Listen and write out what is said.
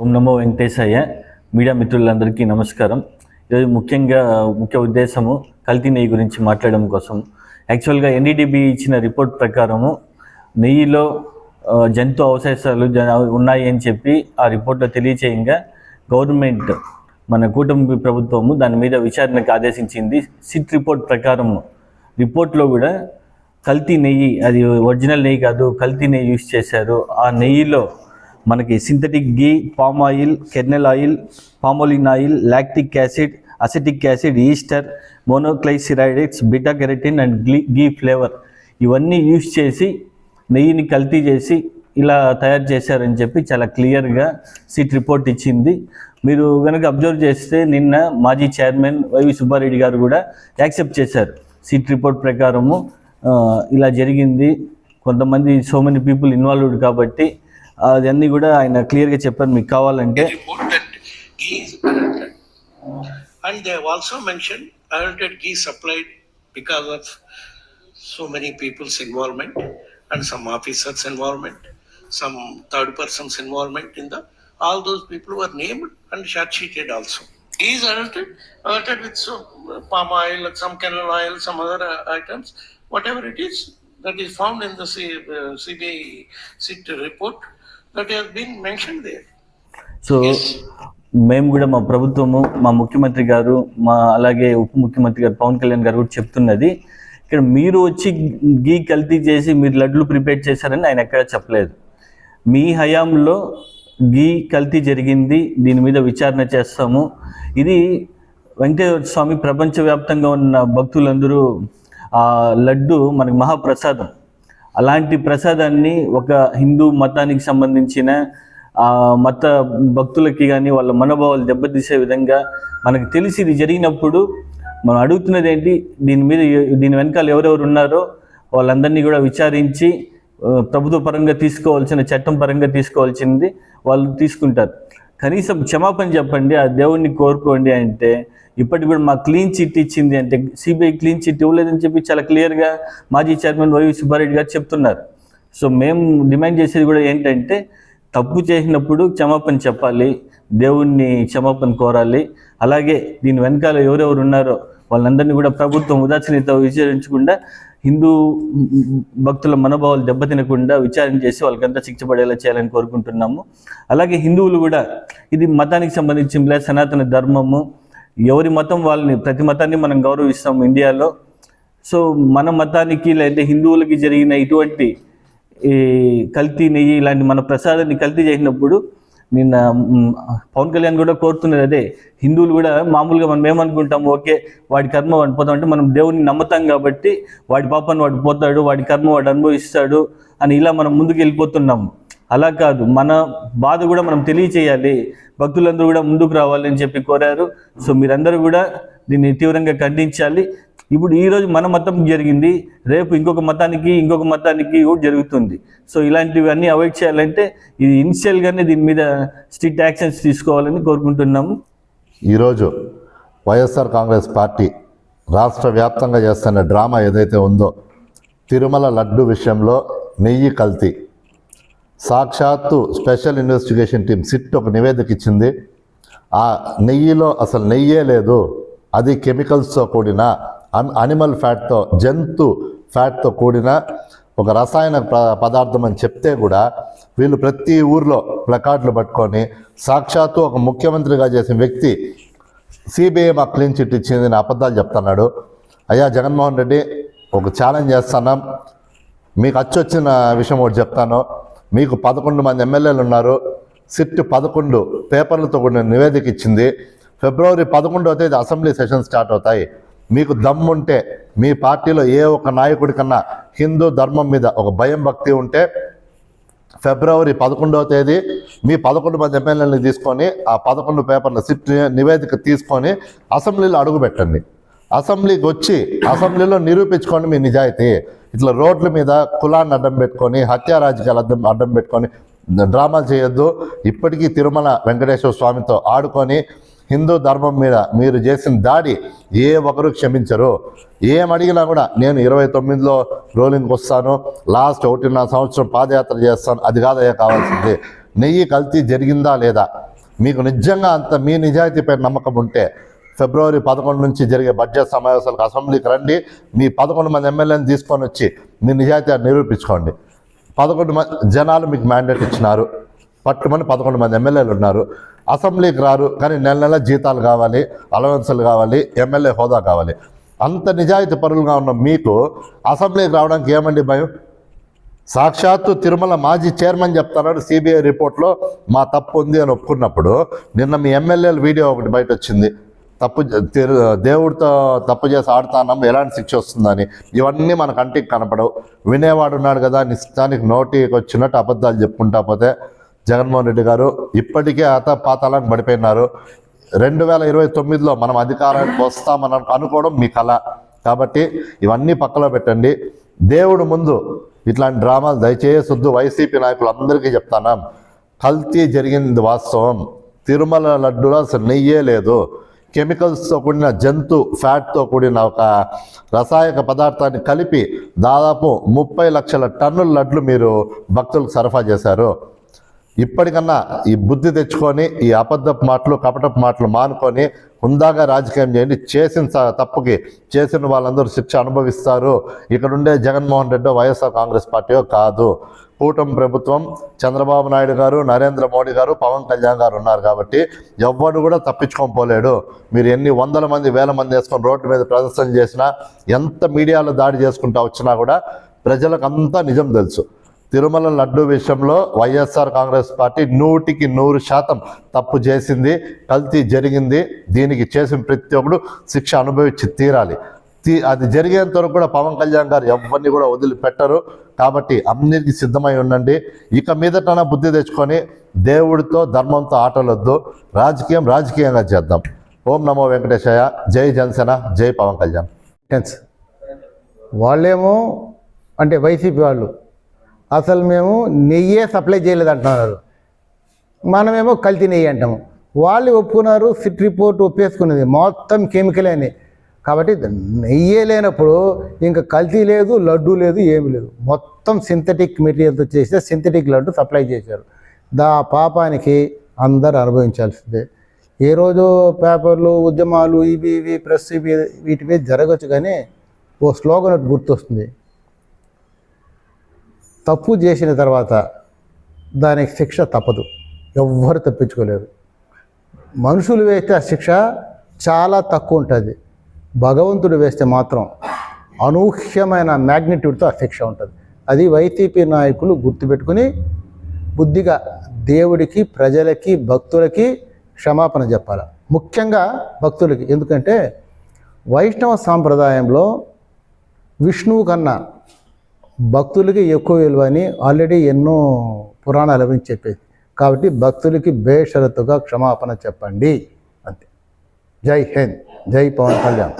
ఓం నమో Venkateshayya. Media మిత్రులందరికీ నమస్కారం. ఈరోజు ముఖ్య ఉద్దేశము కల్తీ నెయ్యి గురించి మాట్లాడడం కోసం. యాక్చువల్గా ఎన్డీడీబీ ఇచ్చిన రిపోర్ట్ ప్రకారము నెయ్యిలో జంతు అవశేషాలు ఉన్నాయి అని చెప్పి ఆ రిపోర్ట్లో తెలియచేయంగా గవర్నమెంట్ మన కూటమి ప్రభుత్వము దాని మీద విచారణకు ఆదేశించింది. సిట్ రిపోర్ట్ ప్రకారము రిపోర్ట్లో కూడా కల్తీ నెయ్యి, అది ఒరిజినల్ నెయ్యి కాదు, కల్తీ నెయ్యి యూజ్ చేశారు. ఆ నెయ్యిలో మనకి synthetic ghee, palm oil, kernel oil, palmolein oil, lactic acid, acetic acid, ester, monoglycerides, beta carotene and ghee flavour ఇవన్నీ యూజ్ చేసి నెయ్యిని కల్తీ చేసి ఇలా తయారు చేశారని చెప్పి చాలా క్లియర్గా సిట్ రిపోర్ట్ ఇచ్చింది. మీరు కనుక అబ్జర్వ్ చేస్తే నిన్న మాజీ చైర్మన్ వైవి సుబ్బారెడ్డి గారు కూడా యాక్సెప్ట్ చేశారు. సిట్ రిపోర్ట్ ప్రకారము ఇలా జరిగింది, కొంతమంది సో మెనీ పీపుల్ ఇన్వాల్వ్డ్ కాబట్టి అదన్నీ కూడా ఆయన క్లియర్గా చెప్పారు. మీకు కావాలంటే and they have also mentioned adulterated ghee supplied because of so many people's involvement and some officers involvement, some third persons involvement in the all those people were named and charge sheeted also. Ghee is adulterated with some palm oil, some canola oil, some other items, whatever it is that is found in the CBI SIT report that has been mentioned there. So yes. మేము కూడా మా ప్రభుత్వము, మా ముఖ్యమంత్రి గారు, అలాగే ఉప ముఖ్యమంత్రి గారు పవన్ కళ్యాణ్ గారు కూడా చెప్తున్నది, ఇక్కడ మీరు వచ్చి గీ కల్తీ చేసి మీరు లడ్లు ప్రిపేర్ చేశారని ఆయన ఎక్కడ చెప్పలేదు. మీ హయాంలో గీ కల్తీ జరిగింది, దీని మీద విచారణ చేస్తాము. ఇది వెంకటేశ్వర స్వామి ప్రపంచవ్యాప్తంగా ఉన్న భక్తులందరూ ఆ లడ్డు మనకి మహాప్రసాదం. అలాంటి ప్రసాదాన్ని ఒక హిందూ మతానికి సంబంధించిన మత భక్తులకి కానీ వాళ్ళ మనోభావాలు దెబ్బతీసే విధంగా మనకు తెలిసి ఇది జరిగినప్పుడు మనం అడుగుతున్నది ఏంటి, దీని వెనకాల ఎవరెవరు ఉన్నారో వాళ్ళందరినీ కూడా విచారించి ప్రభుత్వ పరంగా తీసుకోవాల్సిన, చట్టం పరంగా తీసుకోవాల్సింది వాళ్ళు తీసుకుంటారు. కనీసం క్షమాపణ చెప్పండి, ఆ దేవుణ్ణి కోరుకోండి అంటే ఇప్పటికి కూడా మా క్లీన్ చిట్ ఇచ్చింది అంటే సిబిఐ క్లీన్ చిట్ ఇవ్వలేదని చెప్పి చాలా క్లియర్గా మాజీ చైర్మన్ వైవి సుబ్బారెడ్డి గారు చెప్తున్నారు. సో మేము డిమాండ్ చేసేది కూడా ఏంటంటే తప్పు చేసినప్పుడు క్షమాపణ చెప్పాలి, దేవుణ్ణి క్షమాపణ కోరాలి. అలాగే దీని వెనకాల ఎవరెవరు ఉన్నారో వాళ్ళందరినీ కూడా ప్రభుత్వం ఉదాసీనత విచారించకుండా, హిందూ భక్తుల మనోభావాలు దెబ్బతినకుండా విచారణ చేసి వాళ్ళకంతా శిక్ష పడేలా చేయాలని కోరుకుంటున్నాము. అలాగే హిందువులు కూడా, ఇది మతానికి సంబంధించిన సనాతన ధర్మము, ఎవరి మతం వాళ్ళని, ప్రతి మతాన్ని మనం గౌరవిస్తాము ఇండియాలో. సో మన మతానికి లేదంటే హిందువులకి జరిగిన ఇటువంటి ఈ కల్తీ నెయ్యి ఇలాంటి మన ప్రసాదాన్ని కల్తీ చేసినప్పుడు నిన్న పవన్ కళ్యాణ్ కూడా కోరుతున్నది అదే. హిందువులు కూడా మామూలుగా మనం ఏమనుకుంటాము, ఓకే వాడి కర్మ వాడు పోతాం అంటే మనం దేవుడిని నమ్ముతాం కాబట్టి వాడి పాపాన్ని వాడు పోతాడు, వాడి కర్మ వాడు అనుభవిస్తాడు అని ఇలా మనం ముందుకు వెళ్ళిపోతున్నాము. అలా కాదు, మన బాధ కూడా మనం తెలియచేయాలి, భక్తులందరూ కూడా ముందుకు రావాలని చెప్పి కోరారు. సో మీరందరూ కూడా దీన్ని తీవ్రంగా ఖండించాలి. ఇప్పుడు ఈరోజు మన మతం జరిగింది, రేపు ఇంకొక మతానికి కూడా జరుగుతుంది. సో ఇలాంటివన్నీ అవాయిడ్ చేయాలంటే ఇది ఇనిషియల్గానే దీని మీద స్ట్రిక్ట్ యాక్షన్స్ తీసుకోవాలని కోరుకుంటున్నాము. ఈరోజు వైఎస్ఆర్ కాంగ్రెస్ పార్టీ రాష్ట్ర వ్యాప్తంగా చేస్తున్న డ్రామా ఏదైతే ఉందో, తిరుమల లడ్డు విషయంలో నెయ్యి కల్తీ, సాక్షాత్తు స్పెషల్ ఇన్వెస్టిగేషన్ టీం సిట్ ఒక నివేదిక ఇచ్చింది. ఆ నెయ్యిలో అసలు నెయ్యే లేదు, అది కెమికల్స్తో కూడిన అనిమల్ ఫ్యాట్తో, జంతు ఫ్యాట్తో కూడిన ఒక రసాయన పదార్థం అని చెప్తే కూడా వీళ్ళు ప్రతి ఊర్లో ప్లకార్డులు పట్టుకొని సాక్షాత్తు ఒక ముఖ్యమంత్రిగా చేసిన వ్యక్తి సిబిఐ మాకు క్లీన్ చిట్ ఇచ్చింది అని అబద్ధాలు చెప్తున్నాడు. అయ్యా జగన్మోహన్ రెడ్డి, ఒక ఛాలెంజ్ చేస్తున్నాం, మీకు అచ్చొచ్చిన విషయం ఒకటి చెప్తాను. మీకు 11 మంది ఎమ్మెల్యేలు ఉన్నారు, సిట్ 11 పేపర్లతో కూడిన నివేదిక ఇచ్చింది. ఫిబ్రవరి 11వ తేదీ అసెంబ్లీ సెషన్ స్టార్ట్ అవుతాయి. మీకు దమ్ముంటే, మీ పార్టీలో ఏ ఒక్క నాయకుడి కన్నా హిందూ ధర్మం మీద ఒక భయం భక్తి ఉంటే ఫిబ్రవరి 11వ తేదీ మీ 11 మంది ఎమ్మెల్యేలని తీసుకొని ఆ 11 పేపర్ల సిట్ నివేదిక తీసుకొని అసెంబ్లీలో అడుగుపెట్టండి. అసెంబ్లీకి వచ్చి అసెంబ్లీలో నిరూపించుకోండి మీ నిజాయితీ. ఇట్లా రోడ్ల మీద కులాన్ని అడ్డం పెట్టుకొని, హత్యా రాజకీయాలు అడ్డం పెట్టుకొని డ్రామాలు చేయొద్దు. ఇప్పటికీ తిరుమల వెంకటేశ్వర స్వామితో ఆడుకొని హిందూ ధర్మం మీద మీరు చేసిన దాడి ఏ ఒక్కరు క్షమించరు. ఏమడిగినా కూడా నేను 29లో రోలింగ్కి వస్తాను, లాస్ట్ 1.5 సంవత్సరం పాదయాత్ర చేస్తాను, అది కాదయ్యా కావాల్సింది. నెయ్యి కల్తీ జరిగిందా లేదా మీకు నిజంగా అంత మీ నిజాయితీపై నమ్మకం ఉంటే ఫిబ్రవరి 11 నుంచి జరిగే బడ్జెట్ సమావేశాలకు అసెంబ్లీకి రండి. మీ 11 మంది ఎమ్మెల్యేని తీసుకొని వచ్చి మీ నిజాయితీ నిరూపించుకోండి. 11 జనాలు మీకు మ్యాండేట్ ఇచ్చినారు, పట్టుమని 11 మంది ఎమ్మెల్యేలు ఉన్నారు. అసెంబ్లీకి రారు, కానీ నెల నెల జీతాలు కావాలి, అలవెన్సులు కావాలి, ఎమ్మెల్యే హోదా కావాలి. అంత నిజాయితీ పరులుగా ఉన్న మీకు అసెంబ్లీకి రావడానికి ఏమండి భయం? సాక్షాత్తు తిరుమల మాజీ చైర్మన్ చెప్తున్నాడు సిబిఐ రిపోర్ట్లో మా తప్పు ఉంది అని ఒప్పుకున్నప్పుడు, నిన్న మీ ఎమ్మెల్యేల వీడియో ఒకటి బయట వచ్చింది, దేవుడితో తప్పు చేసి ఆడుతున్నాం, ఎలాంటి శిక్ష వస్తుందని. ఇవన్నీ మన కంటికి కనపడవు. వినేవాడు ఉన్నాడు కదా, నిశ్చానికి నోటికి వచ్చినట్టు అబద్ధాలు చెప్పుకుంటా పోతే జగన్మోహన్ రెడ్డి గారు ఇప్పటికే పాతాళానికి పడిపోయినారు. 2029లో మనం అధికారానికి వస్తామని అనుకోవడం మీ కళ. కాబట్టి ఇవన్నీ పక్కలో పెట్టండి. దేవుడు ముందు ఇట్లాంటి డ్రామాలు దయచేసి వద్దు. వైసీపీ నాయకులు అందరికీ చెప్తాను, కల్తీ జరిగింది వాస్తవం. తిరుమల లడ్డూలో అసలు నెయ్యే లేదు. కెమికల్స్తో కూడిన జంతు ఫ్యాట్తో కూడిన ఒక రసాయక పదార్థాన్ని కలిపి దాదాపు 30 లక్షల టన్నుల లడ్లు మీరు భక్తులకు సరఫరా చేశారు. ఇప్పటికన్నా ఈ బుద్ధి తెచ్చుకొని ఈ అబద్ధపు మాటలు కపటపు మాటలు మానుకొని హుందాగా రాజకీయం చేయండి. చేసిన తప్పుకి చేసిన వాళ్ళందరూ శిక్ష అనుభవిస్తారు. ఇక్కడుండే జగన్మోహన్ రెడ్డి వైఎస్ఆర్ కాంగ్రెస్ పార్టీయో కాదు, కూటమి ప్రభుత్వం, చంద్రబాబు నాయుడు గారు, నరేంద్ర మోడీ గారు, పవన్ కళ్యాణ్ గారు ఉన్నారు. కాబట్టి ఎవ్వడు కూడా తప్పించుకొని పోలేడు. మీరు ఎన్ని వందల మంది వేల మంది వేసుకొని రోడ్డు మీద ప్రదర్శన చేసినా, ఎంత మీడియాలో దాడి చేసుకుంటా వచ్చినా కూడా ప్రజలకు అంతా నిజం తెలుసు. తిరుమల లడ్డు విషయంలో వైఎస్ఆర్ కాంగ్రెస్ పార్టీ 100కి 100% తప్పు చేసింది, కల్తీ జరిగింది. దీనికి చేసిన ప్రతి ఒక్కడు శిక్ష అనుభవించి తీరాలి. అది జరిగేంత వరకు కూడా పవన్ కళ్యాణ్ గారు ఎవరిని కూడా వదిలిపెట్టరు. కాబట్టి అన్నిటికీ సిద్ధమై ఉండండి. ఇక మీదటన బుద్ధి తెచ్చుకొని దేవుడితో ధర్మంతో ఆటలొద్దు. రాజకీయంగా చేద్దాం. ఓం నమో వెంకటేశయ్య. జై జనసేన, జై పవన్ కళ్యాణ్. వాళ్ళేమో అంటే వైసీపీ వాళ్ళు అసలు మేము నెయ్యే సప్లై చేయలేదంటున్నారు, మనమేమో కల్తీ నెయ్యి అంటాము. వాళ్ళు ఒప్పుకున్నారు, సిట్ రిపోర్ట్ ఒప్పేసుకున్నది మొత్తం కెమికల్ అని. కాబట్టి నెయ్యే లేనప్పుడు ఇంకా కల్తీ లేదు, లడ్డు లేదు, ఏమి లేదు. మొత్తం సింథటిక్ మెటీరియల్తో చేస్తే సింథటిక్ లడ్డు సప్లై చేశారు. పాపానికి అందరు అనుభవించాల్సిందే. ఏ రోజు పేపర్లు, ఉద్యమాలు, ఇవి ప్రెస్ వీటి మీద జరగచ్చు. కానీ ఓ స్లోగన్ ఒకటి గుర్తొస్తుంది, తప్పు చేసిన తర్వాత దానికి శిక్ష తప్పదు, ఎవ్వరు తప్పించుకోలేరు. మనుషులు వేస్తే ఆ శిక్ష చాలా తక్కువ ఉంటుంది, భగవంతుడు వేస్తే మాత్రం అనూహ్యమైన మ్యాగ్నిట్యూడ్తో ఆ శిక్ష ఉంటుంది. అది వైసీపీ నాయకులు గుర్తుపెట్టుకుని బుద్ధిగా దేవుడికి, ప్రజలకి, భక్తులకి క్షమాపణ చెప్పాలి. ముఖ్యంగా భక్తులకి. ఎందుకంటే వైష్ణవ సాంప్రదాయంలో విష్ణువు కన్నా భక్తులకి ఎక్కువ విలువ అని ఆల్రెడీ ఎన్నో పురాణాలు అవి చెప్పేది. కాబట్టి భక్తులకి బేషరతుగా క్షమాపణ చెప్పండి అంతే. జై హింద్, జై పవన్ కళ్యాణ్.